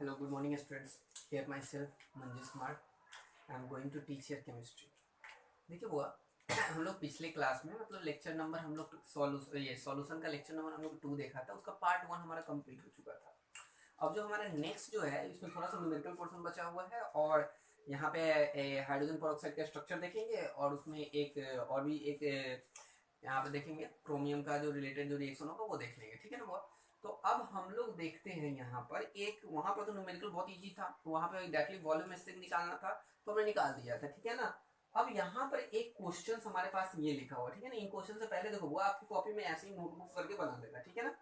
Hello, good morning, students. Here myself, Manjesh Kumar. I am going to teach here chemistry. देखिए बुआ, हम लोग पिछले क्लास में मतलब लेक्चर नंबर हम लोग सॉल्यूशन का लेक्चर नंबर हम लोग 2 देखा था, उसका पार्ट 1 हमारा कंप्लीट हो चुका था। अब जो हमारा नेक्स्ट जो है इसमें थोड़ा सा न्यूमेरिकल पोर्शन बचा हुआ है और यहाँ पे हाइड्रोजन पेरोक्साइड का स्ट्रक्चर देखेंगे और उसमें एक और भी एक यहाँ पे देखेंगे क्रोमियम का जो रिलेटेड जो रिएक्शन होगा वो देख लेंगे, ठीक है ना बुआ। तो अब हम लोग देखते हैं यहाँ पर एक, वहां पर तो न्यूमेरिकल बहुत इजी था, वहां पर एग्जैक्टली वॉल्यूम स्ट्रिंग निकालना था तो हमने निकाल दिया था, ठीक है ना। अब यहाँ पर एक क्वेश्चन हमारे पास ये लिखा हुआ, ठीक है ना। इन क्वेश्चन से पहले देखो वो आपकी कॉपी में ऐसे ही नोटबुक करके बना देगा, ठीक है ना।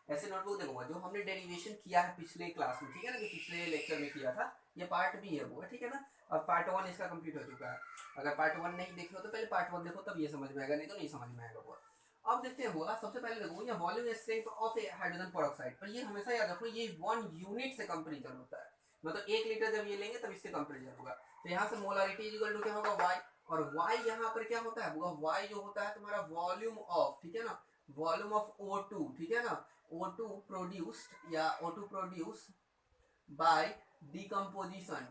ऐसे नोटबुक देखो जो हमने डेरिवेशन किया है पिछले क्लास में, ठीक है ना, जो पिछले लेक्चर में किया था, ये पार्ट भी है वो, ठीक है ना। अब पार्ट 1 इसका कंप्लीट हो चुका है। अगर पार्ट 1 नहीं देखे हो तो पहले पार्ट 1 देखो, तब ये समझ में आएगा, नहीं तो नहीं समझ में आएगा वो। अब देखते हैं हुआ, सबसे पहले देखो ये volume strength of A hydrogen peroxide, पर ये हमेशा याद रखो ये 1 यूनिट से कंपैरिजन होता है, मतलब 1 लीटर जब ये लेंगे तब इससे कंपैरिजन होगा। तो यहाँ से मोलारिटी इक्वल टू क्या होगा y, और y यहाँ पर क्या होता है वो y जो होता है तुम्हारा वॉल्यूम ऑफ, ठीक है ना, वॉल्यूम ऑफ O2, ठीक है ना। O2 प्रोड्यूस्ड या O2 प्रोड्यूस बाय डिकम्पोजिशन,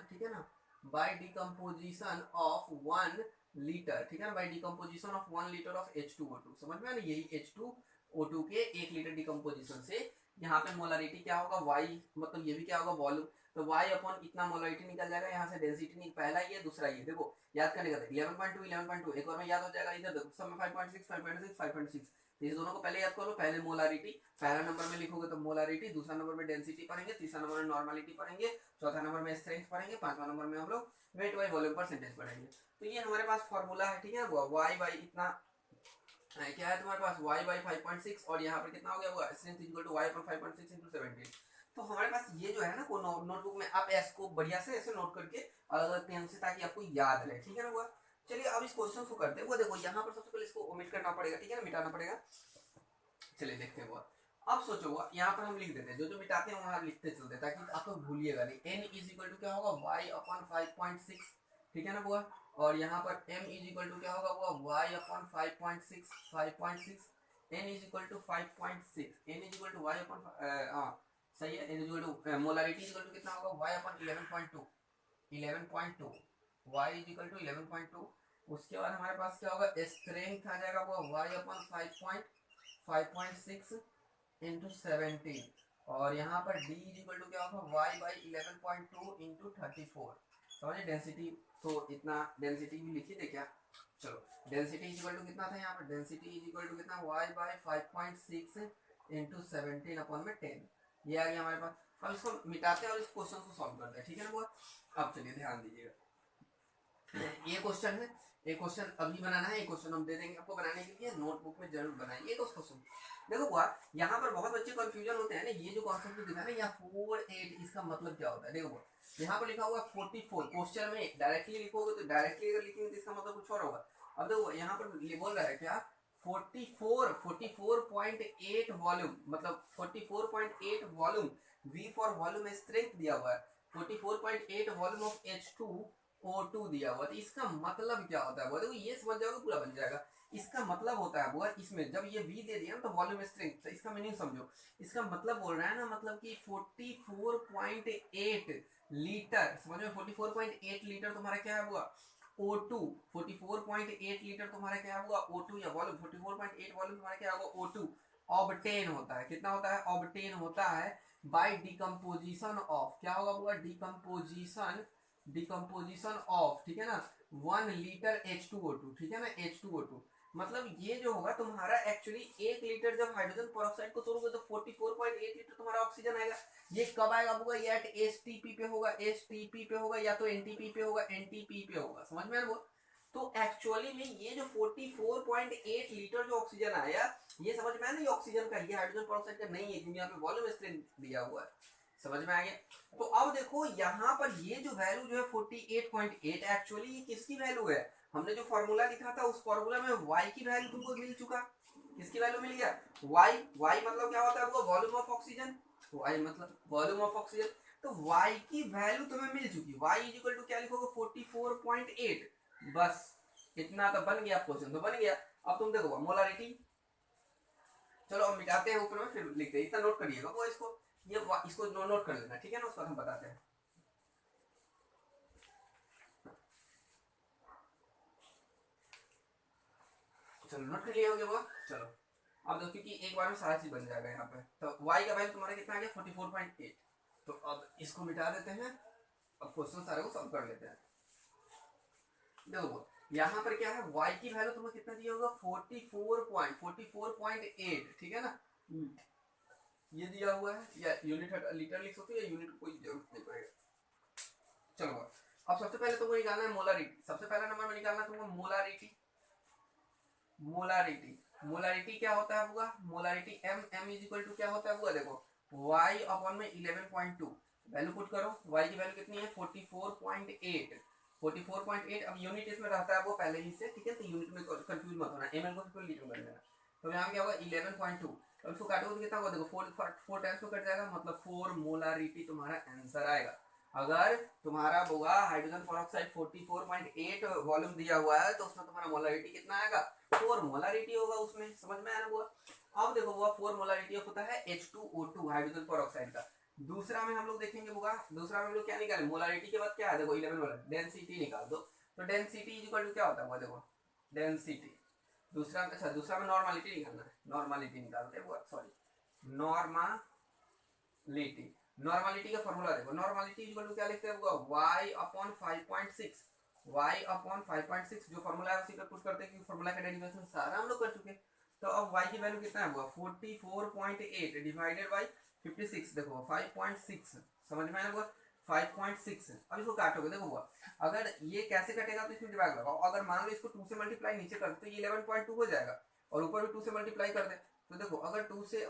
ठीक है ना, बाय डिकम्पोजिशन ऑफ 1 लीटर, ठीक है ना, by decomposition of 1 litre of H2O2। समझ में आ रही है, यही H2O2 के 1 लीटर डिकम्पोजिशन से यहाँ पे मोलारिटी क्या होगा y, मतलब ये भी क्या होगा वॉल्यूम, तो y अपॉन इतना मोलारिटी निकल जाएगा। यहाँ से डेंसिटी नहीं, पहला ये दूसरा ये, देखो याद करने का 11.2 एक और में याद हो जाएगा, इधर देखो सब में 5.6 तो इस दोनों को पहले याद करो। पहले मोलारिटी पहला नंबर में लिखोगे तो मोलारिटी, दूसरा नंबर में डेंसिटी पढ़ेंगे, तीसरा नंबर में नॉर्मलिटी पढ़ेंगे, चौथा नंबर में स्ट्रेंथ पढ़ेंगे, पांचवा नंबर में हम लोग वेट बाई वॉल्यूम परसेंटेज पढ़ेंगे। तो ये हमारे पास फॉर्मूला है, ठीक है। वाई बाई इतना क्या है तुम्हारे पास y बाई 5.6 और यहाँ पर कितना हो गया वो strength equal to y upon 5.6 into 17। तो हमारे पास ये जो है ना को नोटबुक में आप इसको बढ़िया से ऐसे नोट करके अलग-अलग पेन से, ताकि आपको याद रहे, ठीक है ना वो। चलिए अब इस क्वेश्चन को करते हैं। वो देखो यहाँ पर सबसे पहले इसको ओमिट करना पड़ेगा, ठीक है ना, मिटाना पड़ेगा। चलिए देखते हैं वो। अब सोचो वो यहाँ पर हम लिख देते हैं, जो जो मिटाते हैं वहां लिखते चलते हैं ताकि आपको भूलिएगा नहीं। n इज इक्वल टू क्या होगा y अपॉन 5.6, ठीक है ना वो। और यहाँ पर m इज इक्वल टू क्या होगा वो y upon 5.6 n is equal to 5.6 n is equal to y upon सही है, n is equal to molarity is equal to कितना होगा y upon 11.2 y is equal to 11.2। उसके बाद हमारे पास क्या होगा स्ट्रेंथ आ जाएगा वो y अपॉन 5.6 इंटू 17, और यहाँ पर d इज इक्वल टू क्या होगा y बाई 11.2 इंटू 34। समझे डेंसिटी, तो इतना डेंसिटी भी लिखी थे क्या। चलो डेंसिटी इज इक्वल टू कितना था यहाँ पर, डेंसिटी इज इक्वल टू कितना y बाई 5.6 इंटू 17 अपॉन में 10, ये आ गया हमारे पास। अब इसको मिटाते हैं और इस क्वेश्चन को सॉल्व करते हैं, ठीक है ना वो। अब चलिए ध्यान दीजिएगा, ये क्वेश्चन है, एक क्वेश्चन अभी बनाना है, एक क्वेश्चन हम दे देंगे आपको बनाने के लिए, नोटबुक में जरूर बनाइए तो क्वेश्चन। देखो बुआ यहाँ पर बहुत बच्चे कंफ्यूजन होते हैं ना, ये जो कॉन्सेप्ट दिखा ना यहाँ 48 इसका मतलब क्या होता है। देखो बुआ यहाँ पर लिखा हुआ 44, क्वेश्चन में डायरेक्टली लिखोगे तो डायरेक्टली अगर लिखेंगे तो इसका मतलब कुछ और होगा। अब देखो यहाँ पर ये बोल रहा है क्या 44.8 वॉल्यूम, मतलब 44.8 volume, V for volume strength दिया हुआ है, 44.8 वॉल्यूम ऑफ H2O2 दिया हुआ है। तो इसका मतलब क्या होता है वो देखो, ये समझ जाओगे पूरा बन जाएगा। इसका मतलब होता है वो इसमें जब ये V दे दिया ना तो वॉल्यूम स्ट्रेंथ, तो इसका मीनिंग समझो। इसका मतलब बोल रहा है ना, मतलब कि 44.8 लीटर, समझ में, 44.8 लीटर तुम्हारा क्या है हुआ O2, 44.8 लीटर तुम्हारा क्या हुआ O2 या वॉल्यूम 44.8 वॉल्यूम तुम्हारा क्या होगा O2 ऑब्टेन होता है। कितना होता है ऑब्टेन होता है बाय डिकम्पोजिशन ऑफ, क्या होगा वो डिकम्पोजिशन ऑफ, ठीक है ना, 1 लीटर H2O2, ठीक है ना, H2O2। मतलब ये जो होगा तुम्हारा एक्चुअली 1 लीटर जब हाइड्रोजन पेरोक्साइड को तोड़ोगे तो 44.8 लीटर तुम्हारा ऑक्सीजन आएगा। ये कब आएगा होगा, ये एट एसटीपी पे होगा, एसटीपी पे होगा, या तो एनटीपी पे होगा, एनटीपी पे होगा। समझ में आ रहा है। तो एक्चुअली में ये जो 44.8 लीटर जो ऑक्सीजन आया, ये समझ में आया ना, ये ऑक्सीजन का, ये हाइड्रोजन पेरोक्साइड का नहीं है, क्योंकि यहाँ पे वॉल्यूम स्ट्रेंथ दिया हुआ है। समझ में आ गया। तो अब देखो यहाँ पर ये जो वैल्यू जो है 48.8, एक्चुअली ये किसकी वैल्यू है, हमने जो फॉर्मूला लिखा था उस फॉर्मूला में y की वैल्यू तुमको मिल चुका। किसकी वैल्यू मिल गया y मतलब क्या होता है वो वॉल्यूम ऑफ ऑक्सीजन, y मतलब वॉल्यूम ऑफ ऑक्सीजन। तो y की वैल्यू तुम्हें मिल चुकी, y इज इक्वल टू क्या लिखोगे 44.8, बस इतना तो बन गया क्वेश्चन, तो बन गया। अब तुम देखो मोलारिटी, चलो हम मिटाते हैं ऊपर में फिर लिखते हैं, इतना नोट करिएगा वो इसको। ये इसको नोट कर लेना, ठीक है ना, उसको हम बताते हैं। चलो नोट कर लिया हो गया वो। चलो अब देखो क्योंकि एक बार में सारा चीज बन जाएगा यहाँ पे। तो y का वैल्यू तुम्हारा कितना आ गया 44.8। तो अब इसको मिटा देते हैं, अब क्वेश्चन सारे को सॉल्व कर लेते हैं। देखो यहाँ पर क्या है, y की वैल्यू तुम्हें कितना दिया होगा 44.8, ठीक है ना। ये दिया हुआ है, या यूनिट लीटर लिख सकते हो, या यूनिट कोई जरूरत नहीं पड़ेगा। चलो अब सबसे पहले तुमको निकालना है मोलारिटी। सबसे पहला नंबर में निकालना तुमको मोलारिटी। मोलारिटी मोलारिटी क्या होता है बुआ, molarity m m is equal to क्या होता है बुआ, देखो y अपॉन में 11.2 वैल्यू पुट करो। y की वैल्यू कितनी है 44.8। 44.8 अब यूनिट इसमें रहता है वो पहले ही से, ठीक है, तो यूनिट में कंफ्यूज मत होना, ml को फिर लीटर कर देना। तो यहाँ क्या होगा 11.2, अब इसको काटोगे तो कितना होगा, देखो 4 टाइम्स में कट जाएगा, मतलब 4 मोलारिटी तुम्हारा आंसर आएगा। अगर तुम्हारा बुआ हाइड्रोजन पेरोक्साइड 44.8 वॉल्यूम दिया हुआ है तो उसमें तुम्हारा मोलारिटी कितना आएगा 4 मोलारिटी होगा उसमें, समझ में आया बुआ। अब देखो बुआ 4 मोलारिटी होता है H2O2 हाइड्रोजन पेरोक्साइड का। दूसरा में हम लोग देखेंगे बुआ, दूसरा में हम लोग क्या निकाले, मोलारिटी के बाद क्या है, देखो 11 वाला डेंसिटी निकाल दो। तो डेंसिटी इज इक्वल टू क्या होता है बुआ, देखो डेंसिटी। दूसरा में, अच्छा दूसरा में नॉर्मलिटी निकालना है, नॉर्मलिटी निकालते हैं बुआ, सॉरी नॉर्मलिटी। नॉर्मलिटी का फॉर्मूला देखो, नॉर्मलिटी इक्वल टू क्या लिखते हैं y अपॉन 5.6, y अपॉन 5.6 जो फॉर्मूला है उसी का पुट करते हैं, क्योंकि फॉर्मूला का डेरिवेशन सारा हम लोग कर चुके हैं। तो अब y की वैल्यू कितना है 44.8 डिवाइडेड बाय 56, देखो 5.6, समझ में आया 5.6। अब इसको काटोगे, देखो हुआ अगर ये कैसे कटेगा तो इसमें दिमाग लगाओ, अगर मान लो इसको 2 से मल्टीप्लाई नीचे कर दो तो ये 11.2 हो जाएगा, और ऊपर भी 2 से मल्टीप्लाई कर दे तो देखो अगर 2 से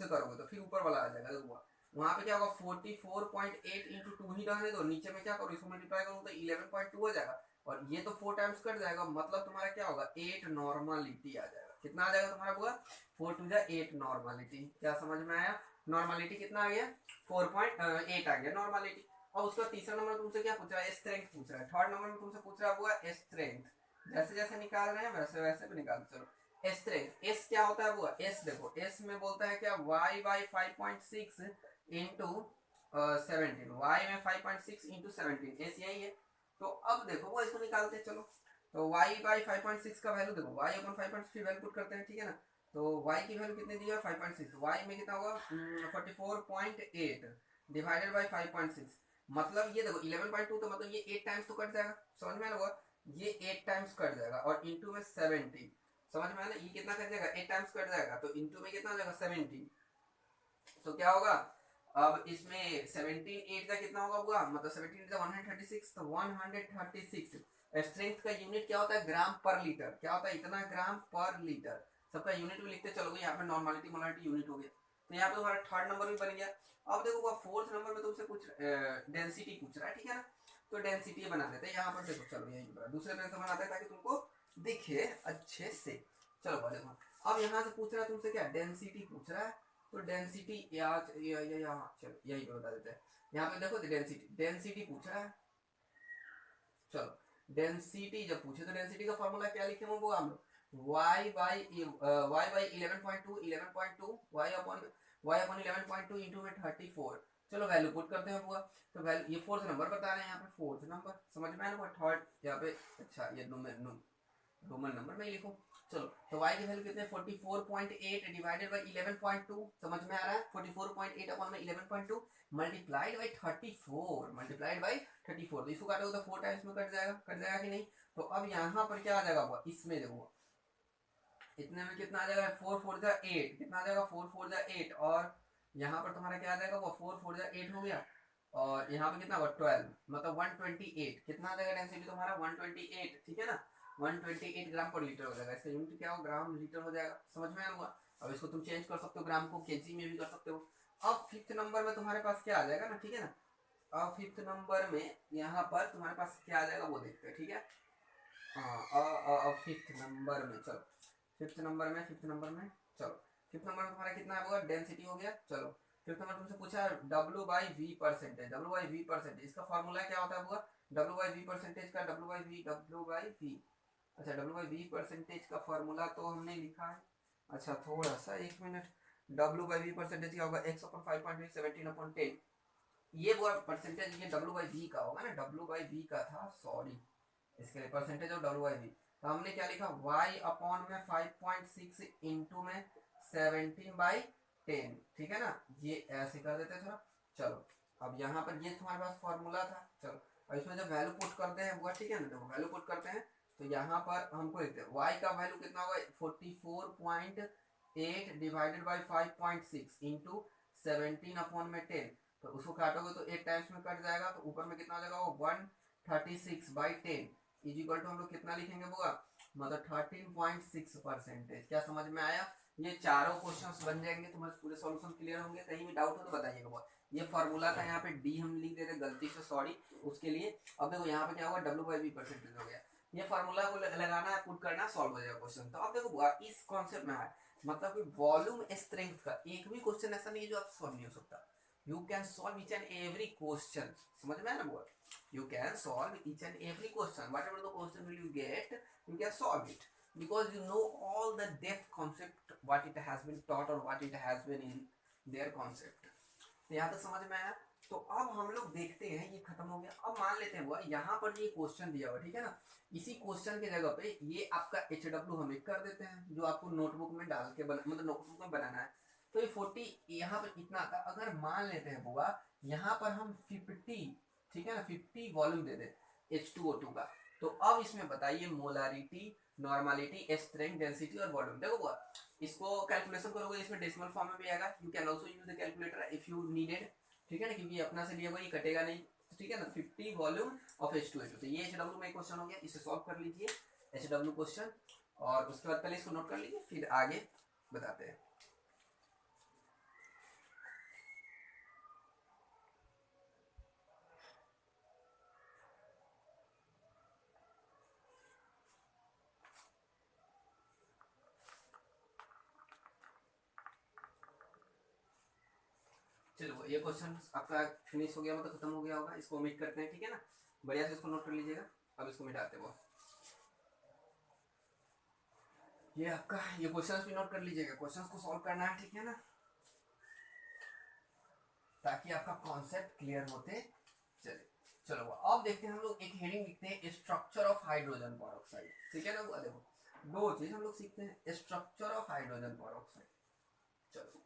करोगे तो फिर ऊपर वाला आ जाएगा, देखो वहां पे क्या होगा 44.8 इंटू 2 ही रहने दो, नीचे में क्या करो इसको मल्टीप्लाई करो तो 11.2 हो जाएगा, और ये तो 4 टाइम्स कट जाएगा, मतलब तुम्हारा क्या होगा 8 नॉर्मलिटी आ जाएगा। कितना आ जाएगा तुम्हारा बुआ 4 टू 8 नॉर्मलिटी। क्या समझ में आया, नॉर्मलिटी कितना आ गया 4.8 आ गया नॉर्मलिटी। अब उसका तीसरा नंबर तुमसे क्या पूछ रहा है, स्ट्रेंथ पूछ रहा है। थर्ड नंबर में तुमसे पूछ रहा हुआ स्ट्रेंथ, जैसे जैसे निकाल रहे हैं वैसे वैसे भी निकाल। चलो स्ट्रेंथ एस क्या होता है बुआ, एस देखो एस में बोलता है क्या y बाई 5.6 इंटू 17, y में 5.6 इंटू 17, एस यही है। तो अब देखो वो इसको निकालते हैं, चलो तो y बाई 5.6 का वैल्यू देखो y अपन 5.6 वैल्यू पुट करते हैं, ठीक है ना। तो y की वैल्यू कितनी दी है 5.6, y में कितना होगा 44.8 डिवाइडेड बाई 5.6, मतलब ये देखो 11.2 तो मतलब ये 8 टाइम्स तो कट जाएगा, समझ में आया, ये 8 टाइम्स कट जाएगा, और इंटू में 17, समझ में आया, ये कितना कट जाएगा 8 टाइम्स कट जाएगा, तो इंटू में कितना हो जाएगा 17, तो क्या होगा अब इसमें 17 8 का कितना होगा बुआ, मतलब 17 का 136, तो 136 स्ट्रेंथ का यूनिट क्या होता है ग्राम पर लीटर, क्या होता है इतना ग्राम पर लीटर, सबका यूनिट भी लिखते चलोगे, यहाँ पे नॉर्मलिटी मोलारिटी यूनिट हो गया, तो यहाँ पे तुम्हारा थर्ड नंबर भी बन गया। अब देखो फोर्थ नंबर में तुमसे कुछ डेंसिटी पूछ रहा है, ठीक है ना, तो डेंसिटी बना देते हैं यहाँ पर, देखो चलो यही दूसरे पेन से बनाते हैं ताकि तुमको दिखे अच्छे से। चलो देखो अब यहाँ से पूछ रहा है तुमसे क्या डेंसिटी पूछ रहा है, तो डेंसिटी यहाँ चलो यही पे बता देते हैं, यहाँ पे देखो डेंसिटी पूछ रहा है। चलो डेंसिटी जब पूछे तो डेंसिटी का फॉर्मूला क्या लिखे वो हम लोग y by 11.2 y upon 11.2 into में 34। चलो वैल्यू पुट करते हैं हुआ, तो वैल्यू ये फोर्थ नंबर बता रहे हैं यहाँ पे, फोर्थ नंबर समझ में आया ना, थर्ड यहाँ पे, अच्छा ये रोमन नंबर में लिखो। चलो तो y की वैल्यू कितने 44.8 डिवाइडेड बाय 11.2, समझ में आ रहा है 44.8 अपॉन में 11.2 मल्टीप्लाइड बाय 34, मल्टीप्लाइड बाय 34, तो इसको काटोगे तो 4 टाइम्स में कट जाएगा कि नहीं। तो अब यहाँ पर क्या आ जाएगा वो, इसमें देखो इतने में कितना आ जाएगा 4 4 जा 8, कितना आ जाएगा 4 4 जा 8, और यहाँ पर तुम्हारा क्या आ जाएगा वो 4 4 जा 8 हो गया, और यहाँ पे कितना होगा 12, मतलब 128, कितना आ जाएगा डेंसिटी तुम्हारा 128, ठीक है ना, 128 ग्राम पर लीटर हो जाएगा, इसका यूनिट क्या हो ग्राम लीटर हो जाएगा, समझ में आया। अब इसको तुम चेंज कर सकते हो ग्राम को केजी में भी कर सकते हो। अब फिफ्थ नंबर में तुम्हारे पास क्या आ जाएगा ना, ठीक है ना, अब फिफ्थ नंबर में यहाँ पर तुम्हारे पास क्या आ जाएगा वो देखते हैं, ठीक है। हाँ फिफ्थ नंबर में, चलो फिफ्थ नंबर में चलो फिफ्थ नंबर में तुम्हारा कितना होगा डेंसिटी हो गया। चलो फिफ्थ नंबर तुमसे पूछा W by we percentage, W by we percentage, इसका फॉर्मूला क्या होता है होगा W बाई वी परसेंटेज का, W बाई वी, अच्छा W बाई वी परसेंटेज का फॉर्मूला तो हमने लिखा है, अच्छा थोड़ा सा 1 minute, W by we percentage क्या होगा, एक्स अपन 5.3 17 अपॉन 10, ये वो परसेंटेज ये डब्ल्यू बाई वी का होगा ना, डब्ल्यू बाई वी का था, सॉरी इसके लिए percentage of W by V, तो हमने क्या लिखा y अपॉन में 5.6 इंटू में 17/10, ठीक है ना, ये ऐसे कर देते थोड़ा। चलो अब यहाँ पर ये तुम्हारे पास फॉर्मूला था, चलो अब इसमें जब वैल्यू पुट करते हैं वो, ठीक है ना, देखो वैल्यू पुट करते हैं तो यहाँ पर हमको लिखते हैं y का वैल्यू कितना होगा 44.8 डिवाइडेड बाई 5.6 इंटू 17 अपॉन में 10, तो उसको काटोगे तो 8 टाइम्स में कट जाएगा, तो ऊपर में कितना हो जाएगा वो 136/10 इज इक्वल टू हम लोग कितना लिखेंगे होगा, मतलब 13.6%। क्या समझ में आया, ये चारों क्वेश्चंस बन जाएंगे, तुम्हारे पूरे सॉल्यूशन क्लियर होंगे, कहीं भी डाउट हो तो बताइएगा बहुत। ये फॉर्मूला था, यहाँ पे डी हम लिख देते गलती से, सॉरी उसके लिए। अब देखो यहाँ पे क्या होगा, डब्ल्यू बाई वी परसेंटेज हो गया, ये फॉर्मूला को लगाना है, पुट करना, सॉल्व हो जाएगा क्वेश्चन। तो अब देखो इस कॉन्सेप्ट में है, मतलब कि वॉल्यूम स्ट्रेंथ का एक भी क्वेश्चन ऐसा नहीं है जो आप सॉल्व नहीं हो सकता, you can solve each and every question, समझ में आया ना बोल, you can solve each and every question, whatever the question will you get, you can solve it because you know all the depth concept what it has been taught or what it has been in their concept। तो यहाँ तक समझ में आया। तो अब हम लोग देखते हैं, ये खत्म हो गया। अब मान लेते हैं वो यहाँ पर ये क्वेश्चन दिया हुआ, ठीक है ना, इसी क्वेश्चन के जगह पे ये आपका एच डब्ल्यू हम एक कर देते हैं, जो आपको नोटबुक में डाल के मतलब नोटबुक में बनाना है। तो ये 40 यहाँ पर इतना आता, अगर मान लेते हैं बुआ यहाँ पर हम 50, ठीक है ना, 50 वॉल्यूम दे दे H2O2 का, तो अब इसमें बताइए मोलारिटी, नॉर्मलिटी, स्ट्रेंथ, डेंसिटी और वॉल्यूम। देखो बुआ इसको कैलकुलेशन करोगे, इसमें डेसिमल फॉर्म में भी आएगा, you can also use the calculator if you needed, ठीक है ना, क्योंकि अपना से लिया हुआ ये कटेगा नहीं, ठीक है ना। 50 वॉल्यूम ऑफ H2O2, तो ये HW में क्वेश्चन हो गया, इसे सॉल्व कर लीजिए HW क्वेश्चन, और उसके बाद पहले इसको नोट कर लीजिए, फिर आगे बताते हैं। चलो ये क्वेश्चन आपका फिनिश हो गया, मतलब खत्म हो गया होगा, इसको ओमिट करते हैं, ठीक है ना, बढ़िया से इसको नोट कर लीजिएगा। अब इसको मिटाते हैं, ये आपका ये क्वेश्चंस भी नोट कर लीजिएगा, क्वेश्चंस को सॉल्व करना है, ठीक है ना, ताकि आपका कॉन्सेप्ट क्लियर होते चले। चलो अब देखते हैं, हम लोग एक हेडिंग लिखते हैं स्ट्रक्चर ऑफ हाइड्रोजन पेरोक्साइड, ठीक है ना। वो देखो दो चीज हम लोग सीखते हैं, स्ट्रक्चर ऑफ हाइड्रोजन पेरोक्साइड। चलो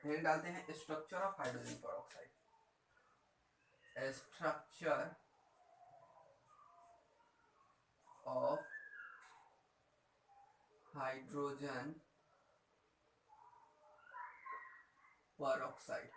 हेडिंग डालते हैं structure of hydrogen peroxide, structure of hydrogen peroxide.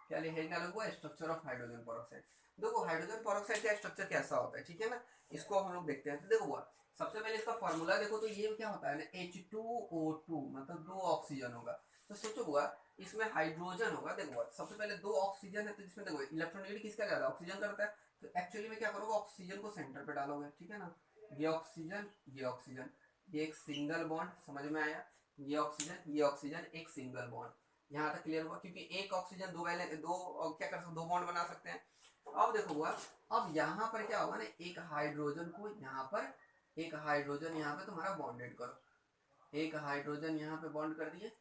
क्या हेडिंग डालोगे, स्ट्रक्चर ऑफ हाइड्रोजन पेरोक्साइड। देखो हाइड्रोजन पेरोक्साइड का स्ट्रक्चर कैसा होता है, ठीक है ना, इसको हम लोग देखते हैं। तो देखो सबसे पहले इसका फॉर्मूला देखो, तो ये क्या होता है ना, H2O2, मतलब दो ऑक्सीजन होगा। तो सोचो हुआ इसमें हाइड्रोजन होगा, देखो सबसे पहले दो ऑक्सीजन है, तो इसमें देखो इलेक्ट्रॉनिक किसका ज्यादा, ऑक्सीजन करता है, तो एक्चुअली में क्या करोगे, ऑक्सीजन को सेंटर पे डालोगे, ठीक है ना, ये ऑक्सीजन, ये ऑक्सीजन, ये एक सिंगल बॉन्ड, समझ में आया, ये ऑक्सीजन, ये ऑक्सीजन, एक सिंगल बॉन्ड। यहाँ तक क्लियर हुआ, क्योंकि एक ऑक्सीजन दो वैलेंस दो क्या कर सकते, दो बॉन्ड बना सकते हैं। अब देखो हुआ, अब यहाँ पर क्या होगा ना, एक हाइड्रोजन को यहाँ पर, एक हाइड्रोजन यहाँ पे तुम्हारा बॉन्डेड करो, एक हाइड्रोजन यहाँ पे बॉन्ड कर दिए,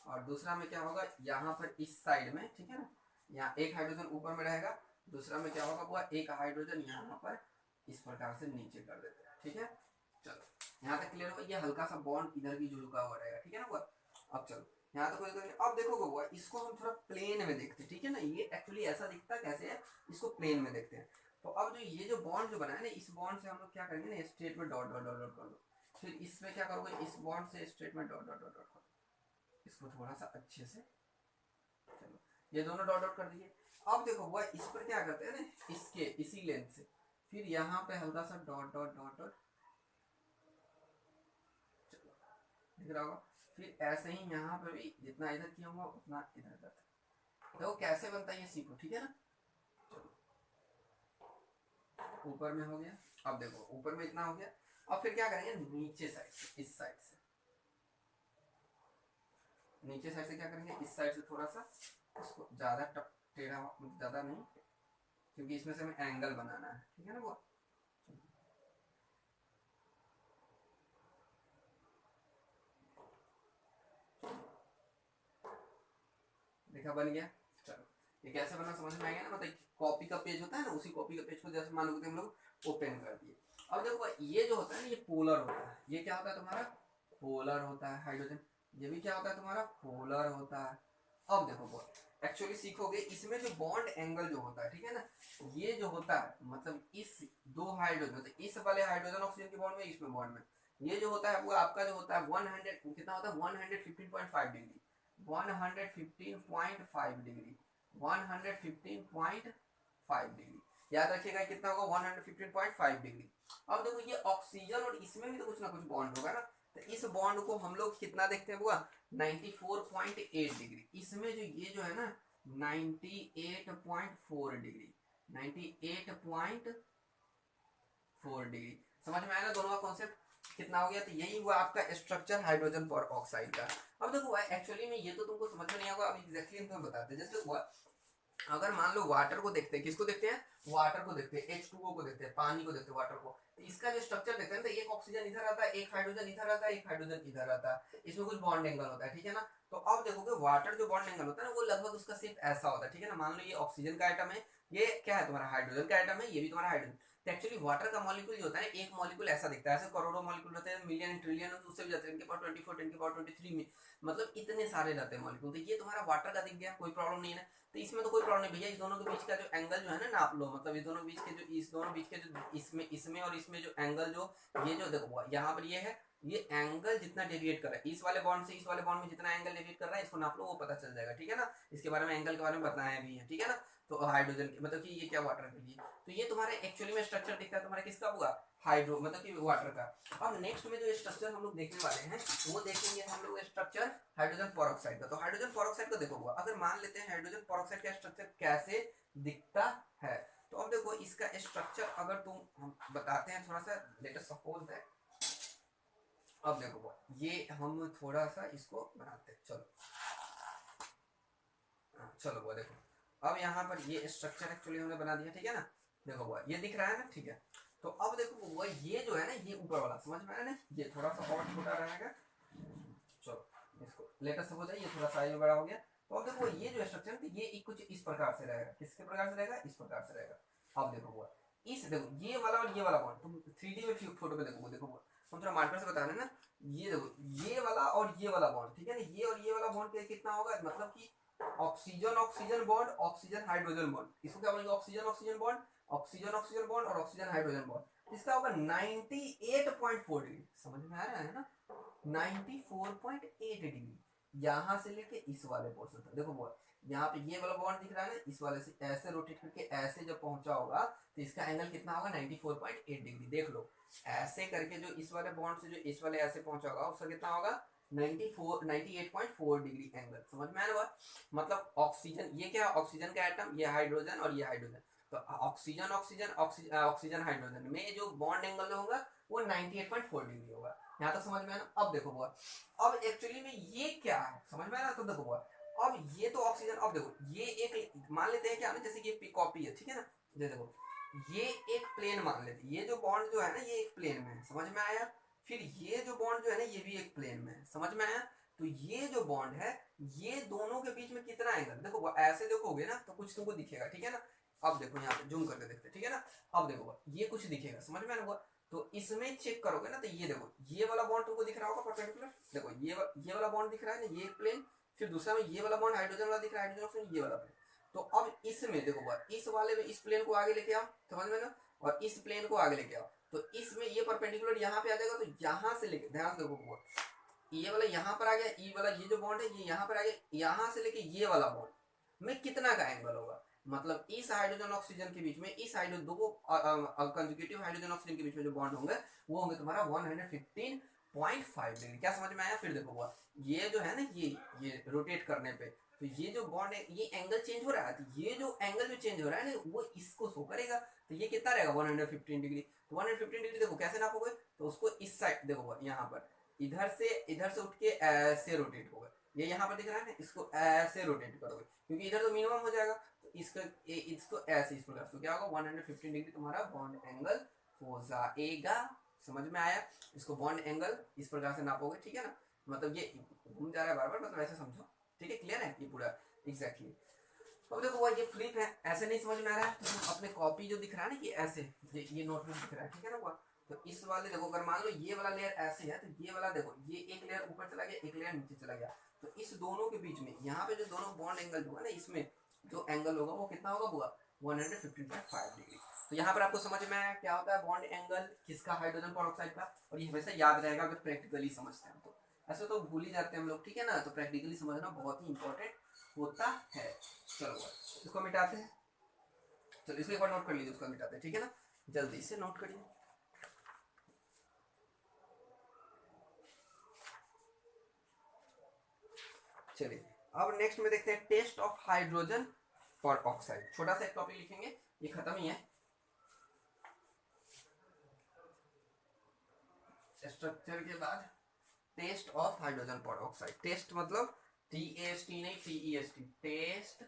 और दूसरा में क्या होगा यहाँ पर इस साइड में, ठीक है ना, यहाँ एक हाइड्रोजन ऊपर में रहेगा, दूसरा में क्या होगा हुआ एक हाइड्रोजन यहाँ पर इस प्रकार से नीचे कर देते हैं, ठीक है। चलो यहाँ तक क्लियर हुआ, ये हल्का सा बॉन्ड इधर भी झुका हुआ रहेगा, ठीक है ना। अब चलो यहाँ तो कोई कोई, अब देखो हुआ इसको हम थोड़ा प्लेन में देखते हैं, ठीक है ना, ये एक्चुअली ऐसा दिखता कैसे है, इसको प्लेन में देखते हैं। तो अब जो ये जो बॉन्ड जो बना है ना, इस बॉन्ड से हम लोग क्या करेंगे ना, स्ट्रेट में डॉट डॉट डॉट डॉट कर लो, फिर इसमें क्या करोगे, इस बॉन्ड से स्ट्रेट में डॉट डॉट डॉट डॉट करो, इसको थोड़ा सा अच्छे से, चलो ये दोनों डॉट डॉट कर दिए। अब देखो हुआ इस पर क्या करते हैं ना, इसके इसी लेंथ से, फिर यहाँ पे हल्का सा डॉट डॉट डॉट डॉट, दिख रहा होगा, फिर ऐसे ही यहाँ पे भी जितना इधर किया होगा उतना इधर करते, देखो कैसे बनता है ये सीखो, ठीक है ना। ऊपर में हो गया, अब देखो ऊपर में इतना हो गया, अब फिर क्या करेंगे, नीचे साइड से, इस साइड से, नीचे साइड से क्या करेंगे, इस साइड से थोड़ा सा इसको ज्यादा टेढ़ा, ज्यादा नहीं, क्योंकि इसमें से हमें एंगल बनाना है, ठीक है ना। वो देखा बन गया। चलो ये कैसे बना समझ में आ गया ना, मतलब कॉपी का पेज होता है ना, उसी कॉपी का पेज को जैसे मान लो कि हम लोग ओपन कर दिए। अब देखो ये जो होता है ना ये पोलर होता है, ये क्या होता है तुम्हारा पोलर होता है हाइड्रोजन, ये भी क्या होता है तुम्हारा पोलर होता है। अब देखो एक्चुअली सीखोगे इसमें जो बॉन्ड एंगल जो होता है, ठीक है ना, ये जो होता है मतलब इस दो हाइड्रोजन, तो इस वाले हाइड्रोजन ऑक्सीजन के बॉन्ड में, इसमें बॉन्ड में ये जो होता है वो आपका जो होता है 100 कितना होता है 115.5 डिग्री, 115.5 डिग्री, 115.5 डिग्री, याद रखिएगा कितना होगा 115.5 डिग्री। अब देखो ये ऑक्सीजन और इसमें भी तो कुछ ना कुछ बॉन्ड होगा ना, तो इस बॉन्ड को हम लोग कितना देखते हैं बुआ 94.8 डिग्री, इसमें जो ये जो है ना 98.4 डिग्री, 98.4 डिग्री। समझ में आया ना दोनों का कॉन्सेप्ट कितना हो गया, तो यही हुआ आपका स्ट्रक्चर हाइड्रोजन पर ऑक्साइड का। अब देखो एक्चुअली में ये तो तुमको समझ में नहीं आएगा, अब एग्जैक्टली हम तुम्हें बताते हैं। जैसे हुआ अगर मान लो वाटर को देखते हैं, किसको देखते हैं वाटर को देखते हैं, H2O को देखते हैं, पानी को देखते हैं, वाटर को, तो इसका जो स्ट्रक्चर देखते हैं तो एक ऑक्सीजन इधर आता है, एक हाइड्रोजन इधर आता है, एक हाइड्रोजन इधर आता है, इसमें कुछ बॉन्ड एंगल होता है, ठीक है ना। तो अब देखोगे वाटर जो बॉन्ड एंगल होता है ना वो लगभग उसका सिर्फ ऐसा होता है, ठीक है ना। मान लो ये ऑक्सीजन का आइटम है, ये क्या है तुम्हारा हाइड्रोजन का आइटम है, ये भी तुम्हारा हाइड्रोजन। तो एक्चुअली वाटर का मॉलिक्यूल जो होता है एक मॉलिक्यूल ऐसा दिखता है, ऐसे करोड़ों मॉलिक्यूल रहते हैं, मिलियन ट्रिलियन उससे भी जाते हैं, इनके पास 24 10 के पावर 23 में, मतलब इतने सारे रहते हैं मॉलिक्यूल। तो ये तुम्हारा वाटर का दिख गया, कोई प्रॉब्लम नहीं है ना। तो इसमें तो कोई प्रॉब्लम नहीं भैया, इस दोनों के बीच का जो एंगल जो है ना नाप लो, मतलब इस दोनों के बीच के जो इसमें और इसमें जो एंगल जो ये जो देखो यहाँ पर ये है, ये एंगल जितना डेविएट कर रहा है इस वाले बॉन्ड से इस वाले बॉन्ड में जितना एंगल डेविएट कर रहा है इसको नाप लो, वो पता चल जाएगा, ठीक है ना। इसके बारे में एंगल के बारे में बताया भी है, ठीक है ना। तो हाइड्रोजन मतलब कि ये क्या वाटर के लिए, तो ये तुम्हारे एक्चुअली में स्ट्रक्चर दिखता है तुम्हारा किसका होगा हाइड्रो मतलब कि वाटर का। अब नेक्स्ट में जो स्ट्रक्चर हम लोग देखने वाले हैं वो देखेंगे हम लोग स्ट्रक्चर हाइड्रोजन पेरोक्साइड का। तो हाइड्रोजन पेरोक्साइड को देखो अगर मान लेते हैं हाइड्रोजन पेरोक्साइड का स्ट्रक्चर कैसे दिखता है, तो अब देखो इसका स्ट्रक्चर अगर तुम हम बताते हैं थोड़ा सा, लेट अस सपोज दैट, अब देखो ये हम थोड़ा सा इसको बनाते हैं, चलो चलो वो देखो अब यहाँ पर ये स्ट्रक्चर एक्चुअली हमने बना दिया, ठीक है ना। देखो वो ये दिख रहा है ना, ठीक है। तो अब देखो वो ये जो है ना ये ऊपर वाला समझ में आया ना, ये थोड़ा सा और छोटा रहेगा, चलो इसको लेटेस्ट हो जाए, ये थोड़ा साइज में बड़ा हो गया। तो अब देखो ये जो स्ट्रक्चर है ये कुछ इस प्रकार से रहेगा, किसके प्रकार से रहेगा इस प्रकार से रहेगा। अब देखो वो इस देखो ये वाला और ये वाला बॉन्ड तुम 3D में फोटो में देखो, देखो हम थोड़ा मार्कर से बता रहे हैं ना, ये देखो ये वाला और ये वाला बॉन्ड, ठीक है ना, ये और ये वाला बॉन्ड कितना होगा, मतलब कि oxygen oxygen bond, oxygen hydrogen bond, इसको क्या बोलेंगे oxygen oxygen bond, oxygen oxygen bond और ऑक्सीजन हाइड्रोजन बॉन्ड, इसका होगा 98.4 डिग्री। समझ में आ रहा है ना 94.8 डिग्री, यहां से लेके इस वाले पोर्शन तक। देखो वो यहाँ पे ये वाला बॉन्ड दिख रहा है ना, इस वाले से ऐसे रोटेट करके ऐसे जब पहुंचा होगा तो इसका एंगल कितना होगा 94.8 डिग्री। देख लो ऐसे करके जो इस वाले बॉन्ड से जो इस वाले ऐसे पहुंचा होगा उसका कितना होगा 98.4 डिग्री एंगल। समझ में आ रहा है, मतलब ऑक्सीजन ये क्या ऑक्सीजन का एटम, ये हाइड्रोजन और ये हाइड्रोजन, तो ऑक्सीजन ऑक्सीजन ऑक्सीजन हाइड्रोजन में जो बॉन्ड एंगल होगा वो 98.4 डिग्री होगा। यहाँ तक समझ में आया ना। अब देखो वो अब एक्चुअली में ये क्या है समझ में आया ना, तो देखो वो अब ये तो ऑक्सीजन, अब देखो ये एक मान लेते हैं क्या ना, जैसे ये कॉपी है, ठीक है ना, जैसे देखो ये एक प्लेन मान लेते, ये जो बॉन्ड जो है ना ये एक प्लेन में है, समझ में आया। फिर ये जो बॉन्ड जो है ना ये भी एक प्लेन में है, समझ में आया। तो ये जो बॉन्ड है ये दोनों के बीच में कितना एंगल, देखो वो ऐसे देखोगे ना तो कुछ तुमको दिखेगा, ठीक है ना। अब देखो यहाँ पे जूम करके देखते, ठीक है ना। अब देखो ये कुछ दिखेगा, समझ में आया। तो इसमें चेक करोगे ना तो ये देखो ये वाला बॉन्ड तुमको दिख रहा होगा परपेंडिकुलर, देखो ये वाला बॉन्ड दिख रहा है ना, ये एक प्लेन, फिर दूसरा में ये वाला बॉन्ड हाइड्रोजन वाला दिख रहा है, हाइड्रोजन ऑक्सीजन ये वाला प्लेन। तो अब इसमें देखो इस वाले में इस प्लेन को आगे लेके आओ, समझ में ना, और इस प्लेन को आगे लेके आओ, तो इसमें ये परपेंडिकुलर यहाँ पे आ जाएगा, तो यहाँ से लेके ध्यान देखो ये वाला यहाँ पर आ गया, ये वाला ये जो बॉन्ड है ये यहाँ पर आ गया, यहाँ से लेके ये वाला बॉन्ड में कितना का एंगल होगा, मतलब इस हाइड्रोजन ऑक्सीजन के बीच में इस हाइड्रोजन दो कंजुगेटिव हाइड्रोजन ऑक्सीजन के बीच में जो बॉन्ड होंगे वो होंगे तुम्हारा 115.5 डिग्री। क्या समझ में आया। फिर देखो हुआ ये जो है ना ये रोटेट करने पे तो ये जो बॉन्ड है ये एंगल चेंज हो रहा है, तो ये जो एंगल जो चेंज हो रहा है ना वो इसको शो करेगा, तो ये कितना रहेगा 115 डिग्री। तो 115 डिग्री देखो कैसे नापोगे, तो उसको इस साइड देखो यहाँ पर इधर से उठ के ऐसे रोटेट होगा, ये यहाँ पर दिख रहा है ना, इसको ऐसे रोटेट करोगे क्योंकि इधर तो मिनिमम हो जाएगा, तो इसको ऐसे इस प्रकार तो क्या होगा 115 डिग्री तुम्हारा बॉन्ड एंगल हो जाएगा। समझ में आया। इसको बॉन्ड एंगल इस प्रकार से नापोगे, ठीक है ना, मतलब ये घूम जा रहा है बार बार, मतलब ऐसे समझो, ठीक है, क्लियर है ये पूरा। एग्जैक्टली। अब देखो वो ये फ्लिप है, ऐसे नहीं समझ में आ रहा है तो तुम अपने कॉपी जो दिख रहा है ना कि ऐसे ये नोट में दिख रहा है, ठीक है ना वो, तो इस वाले देखो अगर मान लो ये वाला लेयर ऐसे है तो ये वाला देखो ये एक लेयर ऊपर चला गया, एक लेयर नीचे चला गया, तो इस दोनों के बीच में यहाँ पे जो दोनों बॉन्ड एंगल होगा ना, इसमें जो एंगल होगा वो कितना होगा बुआ, 115.5 डिग्री। तो यहाँ पर आपको समझ में आया क्या होता है बॉन्ड एंगल किसका, हाइड्रोजन पेरोक्साइड का, और ये हमेशा याद रहेगा अगर प्रैक्टिकली समझते हैं तो, ऐसे तो भूल ही जाते हैं हम लोग, ठीक है ना, तो प्रैक्टिकली समझना बहुत ही इंपॉर्टेंट होता है। चलो इसको मिटाते हैं, चलो इसको एक बार नोट कर लीजिए, उसको मिटाते हैं, ठीक है ना, जल्दी से नोट करिए। चलिए अब नेक्स्ट में देखते हैं टेस्ट ऑफ हाइड्रोजन पर ऑक्साइड, छोटा सा एक टॉपिक लिखेंगे, ये खत्म ही है। स्ट्रक्चर के बाद test of hydrogen peroxide, test मतलब TAST नहीं TEST, test,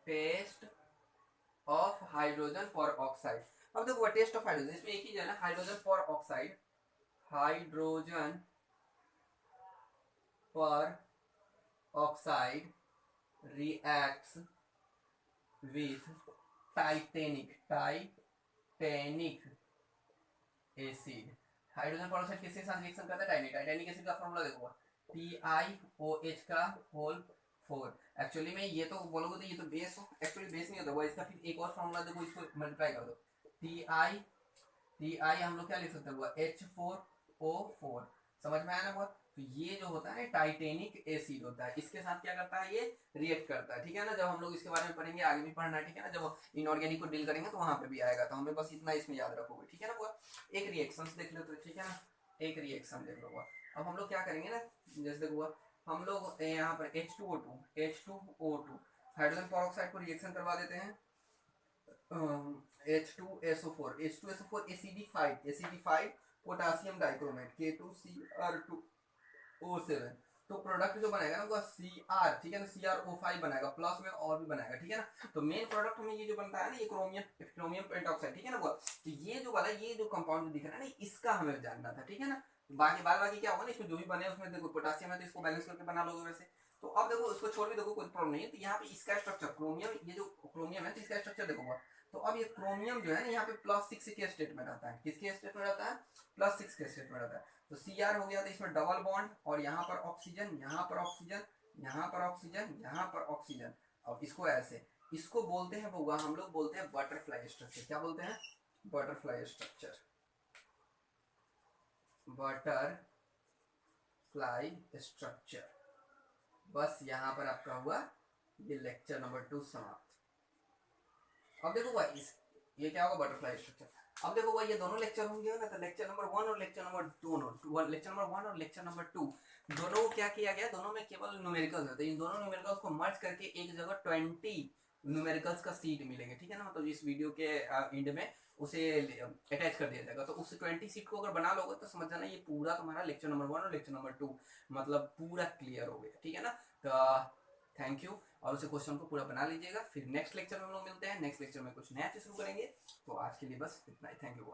test of hydrogen peroxide. अब देखो टेस्ट ऑफ हाइड्रोजन, इसमें एक ही है ना, हाइड्रोजन पर ऑक्साइड, हाइड्रोजन पर oxide reacts with Titanic acid. Hydrogen peroxide किसके साथ रिएक्शन करता है, टाइटेनिक एसिड का फॉर्मूला देखो, TiOH का होल 4। एक्चुअली में ये तो बोलोगे तो ये तो बेस हो, एक्चुअली बेस नहीं होता वो, इसका फिर एक और फॉर्मूला देखो, इसको मल्टीप्लाई कर दो, Ti हम लोग क्या लिख सकते हैं, H4O4, समझ में आया ना बहुत। तो ये जो होता है टाइटेनिक एसिड होता है, इसके साथ क्या करता है, ये रिएक्ट करता है, ठीक है ना, जब हम लोग इसके बारे में पढ़ेंगे, आगे भी पढ़ना है, ठीक है ना, जब इनऑर्गेनिक को डील करेंगे तो वहां पे भी आएगा, तो हमें बस इतना इसमें याद रखोगे, ठीक है ना। एक रिएक्शन देख लो तो, ठीक है ना, एक रिएक्शन देख लो। अब हम लोग क्या करेंगे ना, जैसे देखो हम लोग यहाँ पर H2O2 हाइड्रोजन पेरोक्साइड को रिएक्शन करवा देते हैं, H2SO4 acidified potassium dichromate K2Cr2O7, तो प्रोडक्ट जो बनेगा ना वो Cr, ठीक है ना, CrO5 बनेगा, प्लस में और भी बनेगा, ठीक है ना। तो मेन प्रोडक्ट में ये जो बनता है ना, ये क्रोमियम पेंटॉक्साइड, ठीक है ना वो, तो ये जो वाला ये जो कंपाउंड दिख रहा है ना, इसका हमें जानना था, ठीक है ना। बाकी क्या होगा ना, इसमें जो भी बने उसमें देखो पोटासियम है तो इसको बैलेंस करके बना लोगे वैसे। तो अब देखो इसको छोड़ भी देखो कोई प्रॉब्लम नहीं है, तो यहाँ पे इसका स्ट्रक्चर क्रोमियम, ये जो क्रोमियम है तो इसका स्ट्रक्चर देखो, तो अब ये क्रोमियम जो है ना यहाँ पे +6 के स्टेट में रहता है, किसके स्टेट में रहता है, +6 के स्टेट में रहता है। तो Cr हो गया, तो इसमें डबल बॉन्ड, और यहाँ पर ऑक्सीजन, यहाँ पर ऑक्सीजन, यहाँ पर ऑक्सीजन, यहाँ पर ऑक्सीजन, और इसको ऐसे, इसको बोलते हैं बउआ, हम लोग बोलते हैं बटरफ्लाई स्ट्रक्चर। क्या बोलते हैं, बटरफ्लाई स्ट्रक्चर, बटरफ्लाई स्ट्रक्चर। बस यहाँ पर आपका हुआ ये लेक्चर नंबर 2 समाप्त। अब देखो भाई ये क्या होगा, बटरफ्लाई स्ट्रक्चर। अब देखो भाई ये दोनों लेक्चर होंगे ना, तो लेक्चर नंबर 1 और लेक्चर नंबर 2, लेक्चर नंबर 1 और लेक्चर नंबर 2 दोनों को क्या किया गया, दोनों में केवल न्यूमेरिकल्स होते हैं, इन दोनों न्यूमेरिकल्स को मर्ज करके एक जगह 20 न्यूमेरिकल्स का सीट मिलेंगे, ठीक है ना, मतलब इस वीडियो के एंड में उसे अटैच कर दिया जाएगा। तो उस 20 सीट को अगर बना लोगे तो समझ जाना ये पूरा तुम्हारा लेक्चर नंबर 1 और लेक्चर नंबर 2 मतलब पूरा क्लियर हो गया, ठीक है ना। तो थैंक यू, और उसे क्वेश्चन को पूरा बना लीजिएगा, फिर नेक्स्ट लेक्चर में हम लोग मिलते हैं, नेक्स्ट लेक्चर में कुछ नया चीज शुरू करेंगे। तो आज के लिए बस इतना ही, थैंक यू।